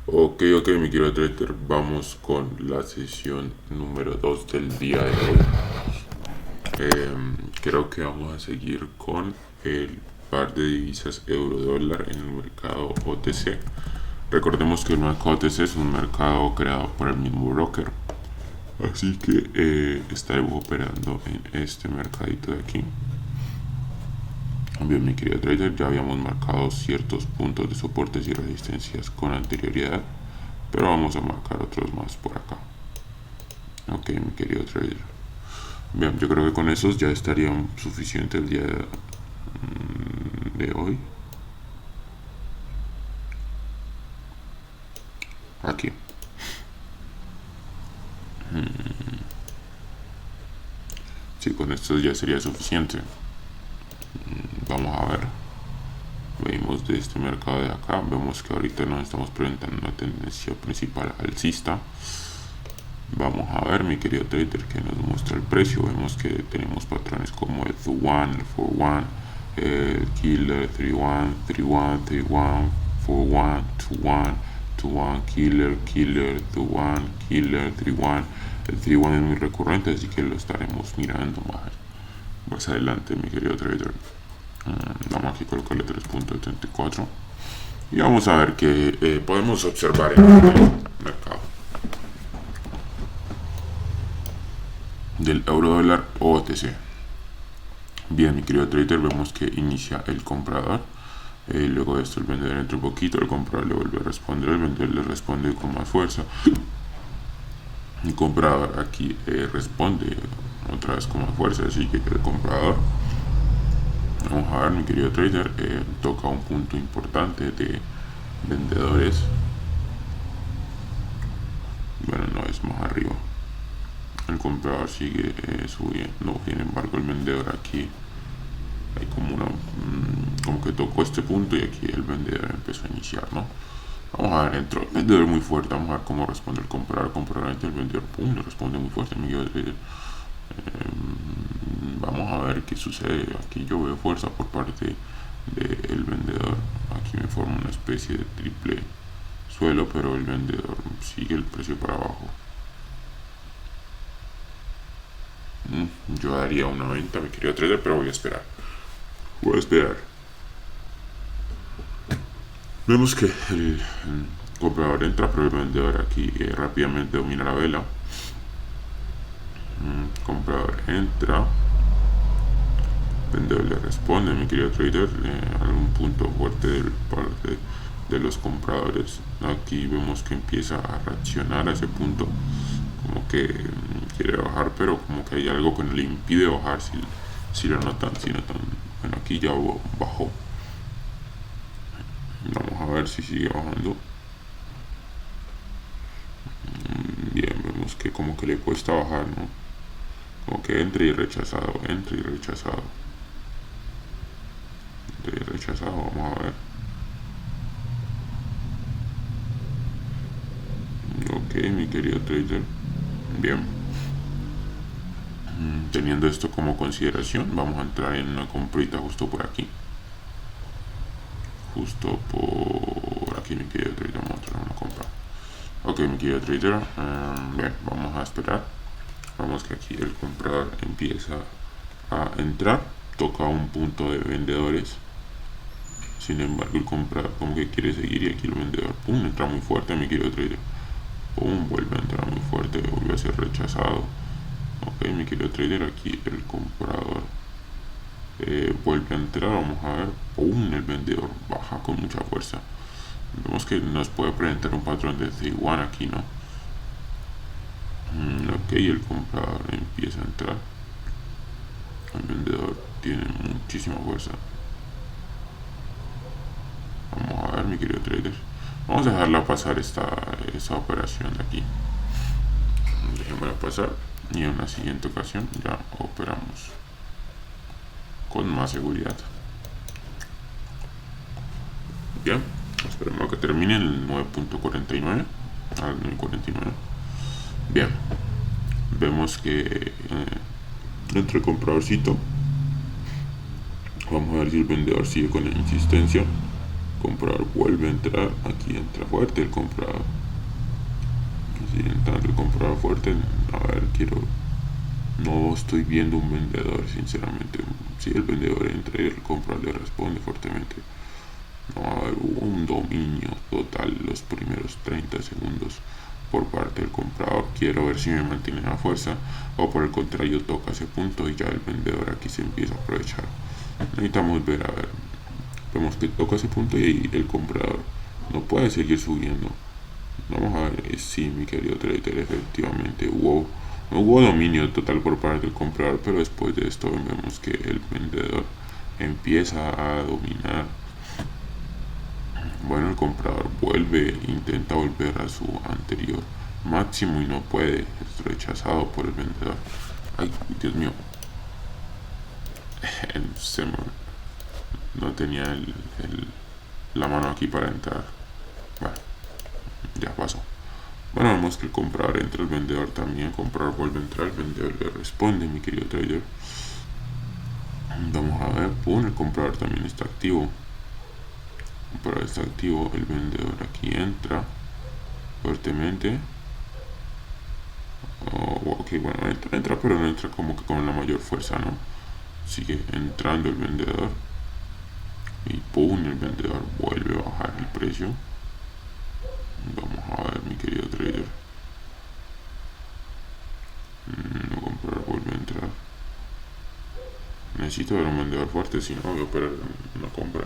Ok, mi querido trader, vamos con la sesión número 2 del día de hoy. Creo que vamos a seguir con el par de divisas euro-dólar en el mercado OTC. Recordemos que el mercado OTC es un mercado creado por el mismo broker. Así que estaremos operando en este mercadito de aquí. Bien, mi querido trader, ya habíamos marcado ciertos puntos de soportes y resistencias con anterioridad, pero vamos a marcar otros más por acá. Ok, mi querido trader. Bien, yo creo que con esos ya estaría suficiente el día de hoy. Aquí. Sí, con estos ya sería suficiente. Vamos a ver. Vemos de este mercado de acá. Vemos que ahorita nos estamos presentando una tendencia principal alcista. Vamos a ver, mi querido trader, que nos muestra el precio. Vemos que tenemos patrones como el 2-1, el 4-1, el Killer, 3-1, 3-1, 3-1, 4-1, 2-1, 2-1, Killer, 2-1, Killer, 3-1. El 3-1 es muy recurrente, así que lo estaremos mirando más adelante, mi querido trader. Vamos aquí a colocarle 3.74 y vamos a ver qué podemos observar en el mercado del euro dólar OTC. Bien, mi querido trader, vemos que inicia el comprador. Luego de esto el vendedor entra un poquito, el comprador le vuelve a responder, el vendedor le responde con más fuerza. El comprador aquí responde otra vez con más fuerza, así que el comprador, vamos a ver, mi querido trader, toca un punto importante de vendedores. Bueno, no es más arriba. El comprador sigue subiendo, sin embargo el vendedor aquí hay como que tocó este punto y aquí el vendedor empezó a iniciar, ¿no? Vamos a ver, entró el vendedor muy fuerte, vamos a ver cómo responde el comprador ante el vendedor, pum, le responde muy fuerte, mi querido trader. Vamos a ver qué sucede. Aquí yo veo fuerza por parte del vendedor. Aquí me forma una especie de triple suelo, pero el vendedor sigue el precio para abajo. Yo daría una venta, mi querido trader, pero voy a esperar. Voy a esperar. Vemos que el comprador entra, pero el vendedor aquí rápidamente domina la vela. Comprador entra, vendedor le responde, mi querido trader, algún punto fuerte del parte de los compradores. Aquí vemos que empieza a reaccionar a ese punto, como que quiere bajar, pero como que hay algo que le impide bajar, si lo notan, bueno, aquí ya bajó. Vamos a ver si sigue bajando. Bien, vemos que como que le cuesta bajar, ¿no? Como que entra y rechazado, entra y rechazado. Entra y rechazado, vamos a ver. Ok, mi querido trader. Bien. Teniendo esto como consideración, vamos a entrar en una comprita justo por aquí. Justo por aquí, mi querido trader, vamos a entrar en una compra. Ok, mi querido trader, bien, vamos a esperar. Vamos que aquí el comprador empieza a entrar, toca un punto de vendedores. Sin embargo, el comprador como que quiere seguir y aquí el vendedor, pum, entra muy fuerte, mi querido trader. Pum, vuelve a entrar muy fuerte, vuelve a ser rechazado. Ok, mi querido trader, aquí el comprador vuelve a entrar, vamos a ver, pum, el vendedor baja con mucha fuerza. Vemos que nos puede presentar un patrón de C1 aquí, ¿no? Ok, el comprador empieza a entrar. El vendedor tiene muchísima fuerza. Vamos a ver, mi querido trader. Vamos a dejarla pasar esta operación de aquí. Dejémosla pasar y en una siguiente ocasión ya operamos con más seguridad. Bien, esperemos que termine en el 9.49 al 9.49. Bien, vemos que entra el compradorcito. Vamos a ver si el vendedor sigue con la insistencia. comprador vuelve a entrar, aquí entra fuerte el comprador, sigue entrando el comprador fuerte. A ver, no estoy viendo un vendedor, sinceramente. Si el vendedor entra y el comprador le responde fuertemente, no va a haber un dominio total los primeros 30 segundos por parte del comprador. Quiero ver si me mantiene la fuerza o por el contrario toca ese punto y ya el vendedor aquí se empieza a aprovechar. Necesitamos ver, a ver, vemos que toca ese punto y el comprador no puede seguir subiendo. Vamos a ver, sí, mi querido trader, efectivamente hubo dominio total por parte del comprador, pero después de esto vemos que el vendedor empieza a dominar. Bueno, el comprador intenta volver a su anterior máximo y no puede, es rechazado por el vendedor. Ay, Dios mío, no tenía la mano aquí para entrar. Bueno, ya pasó. Bueno, vemos que el comprador entra, el vendedor también, el comprador vuelve a entrar, el vendedor le responde, mi querido trader. Vamos a ver, el comprador también está activo. El comprador está activo, el vendedor aquí entra fuertemente. Ok, bueno, entra, pero no entra como que con la mayor fuerza, ¿no? Sigue entrando el vendedor. Y el vendedor vuelve a bajar el precio. Vamos a ver, mi querido trader. El comprador vuelve a entrar. Necesito ver un vendedor fuerte, si no voy a operar una compra.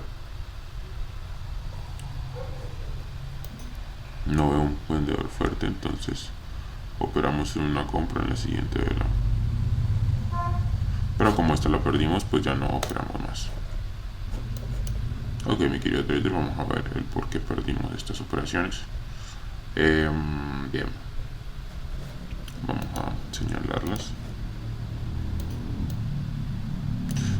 No veo un vendedor fuerte, entonces operamos en una compra en la siguiente vela. Pero como esta la perdimos, pues ya no operamos más. Ok, mi querido trader, vamos a ver el por qué perdimos estas operaciones. Bien, vamos a señalarlas.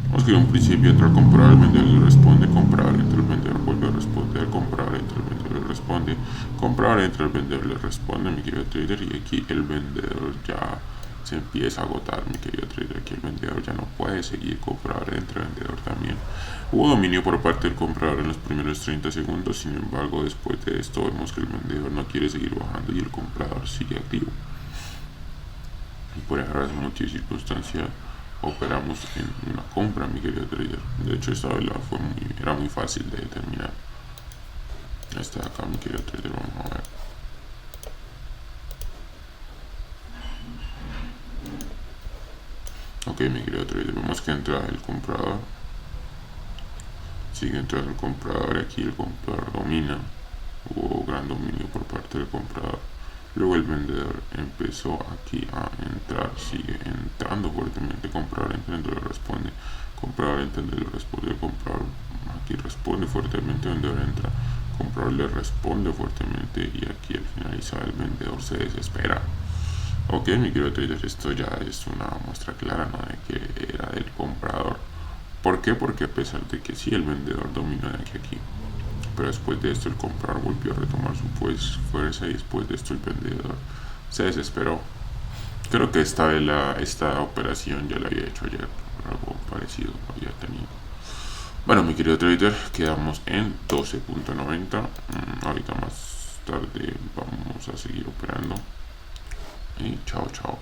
Vamos que en un principio entra el comprador, el vendedor le responde, comprador entra, el vendedor vuelve a responder, comprador entra, el vendedor le responde, comprador entra, el vendedor le responde, mi querido trader, y aquí el vendedor ya se empieza a agotar, mi querido trader. Aquí el vendedor ya no puede seguir, comprador entra, vendedor también. Hubo dominio por parte del comprador en los primeros 30 segundos, sin embargo después de esto vemos que el vendedor no quiere seguir bajando y el comprador sigue activo. Y por esa razón, motivo y circunstancia, operamos en una compra, mi querido trader. De hecho, esta vela era muy fácil de determinar. Esta de acá, mi querido trader, vamos a ver. Ok, mi querido trader, vemos que entra el comprador. Sigue entrando el comprador y aquí el comprador domina. Hubo gran dominio por parte del comprador. Luego el vendedor empezó aquí a entrar, sigue entrando fuertemente, comprador entrando le responde, comprador entrando le responde, comprador aquí responde fuertemente, vendedor entra, comprador le responde fuertemente y aquí al finalizar el vendedor se desespera. Ok, mi querido trader, esto ya es una muestra clara, ¿no?, de que era del comprador. ¿Por qué? Porque a pesar de que sí, el vendedor dominó de aquí, pero después de esto el comprador volvió a retomar su fuerza y después de esto el vendedor se desesperó. Creo que esta operación ya la había hecho ayer, algo parecido había tenido. Bueno, mi querido trader, quedamos en 12.90. Ahorita más tarde vamos a seguir operando y chao.